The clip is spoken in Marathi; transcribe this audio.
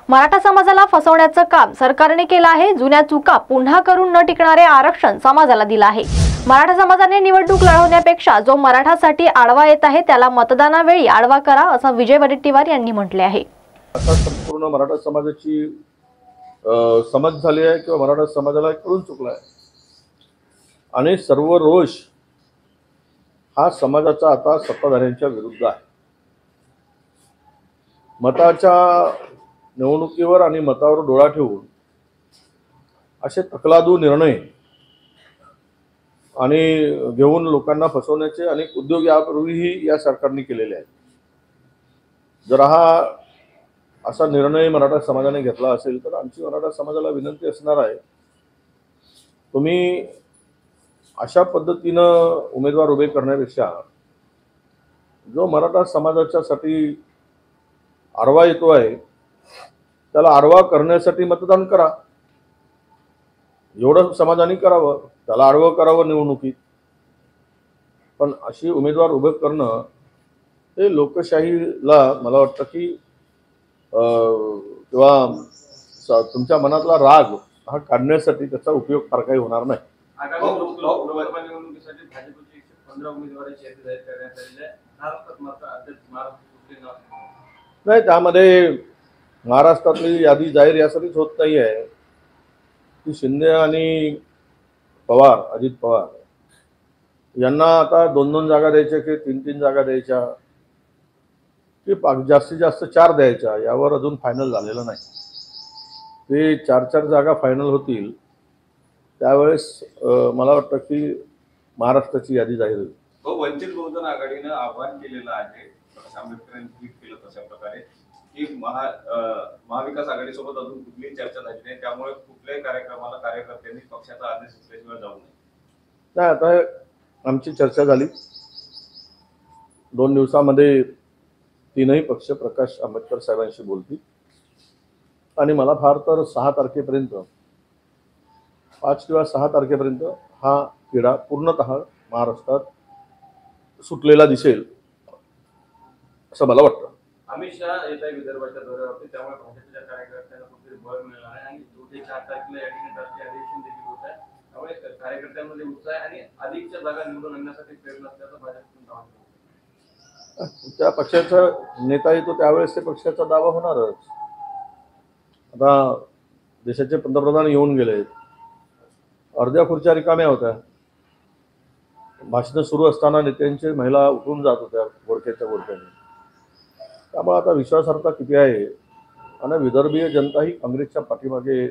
मराठा समाजाला फसवण्याचं काम सरकारने केलं आहे। जुन्या चुका पुन्हा करून न टिकणारे आरक्षण समाजाला दिलं आहे। मराठा समाजाने निवडणूक लढवण्यापेक्षा जो मराठासाठी आडवा येत आहे त्याला मतदानावेळी आडवा करा, असं विजय वडेट्टीवार यांनी म्हटले आहे। आता संपूर्ण मराठा समाजाची समज झाली आहे किंवा मराठा समाजाला कळून चुकला आहे आणि सर्व रोष हा समाजाचा आता सत्ताधाऱ्यांच्या विरुद्ध आहे। मताच्या निवडणुकीवर आणि मतावर डोळा ठेवून असे तकलादू निर्णय आणि घेऊन लोकांना फसवण्याचे अनेक उद्योग यापूर्वीही या सरकारने केलेले आहेत। जर हा असा निर्णय मराठा समाजाने घेतला असेल तर आमची मराठा समाजाला विनंती असणार आहे, तुम्ही अशा पद्धतीनं उमेदवार उभे करण्यापेक्षा जो मराठा समाजाच्यासाठी आडवा येतो आहे त्याला आडवा करण्यासाठी मतदान करा। एवढं समाजाने करावं, त्याला आडवं करावं निवडणुकीत। पण अशी उमेदवार उभे करणं हे लोकशाहीला मला वाटतं की किंवा तुमच्या मनातला राग हा काढण्यासाठी त्याचा उपयोग फार काही होणार नाही। नाही, त्यामध्ये महाराष्ट्रातली यादी जाहीर यासाठीच होत नाही आहे की शिंदे आणि पवार, अजित पवार यांना आता 2-2 जागा द्यायच्या की 3-3 जागा द्यायच्या की जास्तीत जास्त 4 द्यायच्या यावर अजून फायनल झालेलं नाही। ते 4-4 जागा फायनल होतील त्यावेळेस मला वाटतं की महाराष्ट्राची यादी जाहीर होईल। वंचित बहुजन आघाडीने आव्हान केलेलं आहे, आंबेडकरांनी ट्विट केलं तशा प्रकारे की महाविकास आघाडीसोबत अजून कुठलीही चर्चा झाली नाही, त्यामुळे कुठल्याही कार्यक्रमाला कार्यकर्त्यांनी पक्षाचा आदेश असल्याशिवाय जाऊ नये। नाही, आता आमची चर्चा झाली। 2 दिवसामध्ये 3ही पक्ष प्रकाश आंबेडकर साहेबांशी बोलतील आणि मला फार तर 6 तारखेपर्यंत 5 किंवा 6 तारखेपर्यंत हा किडा पूर्णतः महाराष्ट्रात सुटलेला दिसेल असं मला वाटतं। अमित शहा येत आहे विदर्भाच्या दौऱ्यावरती, त्यामुळे भाजपच्या कार्यकर्त्यांना कुठेतरी बळ मिळणार आहे आणि 2 ते 4 तारखेला या ठिकाणी राष्ट्रीय अधिवेशन देखील होत आहे, त्यामुळे कार्यकर्त्यांमध्ये उत्साह आणि अधिकच्या जागा निवडून आणण्यासाठी प्रयत्न असल्याचं भाजपकडून दावा केला। त्या पक्षाचा नेता येतो त्यावेळेस ते पक्षाचा दावा होणारच। आता देशाचे पंतप्रधान येऊन गेले, अर्ध्या खुर्च्या रिकाम्या होत्या, भाषणं सुरू असताना नेत्यांचे महिला उठून जात होत्या गोरख्याच्या गोरख्याने। त्यामुळे आता विश्वासार्हता किती आहे आणि विदर्भीय जनता ही काँग्रेसच्या पाठीमागे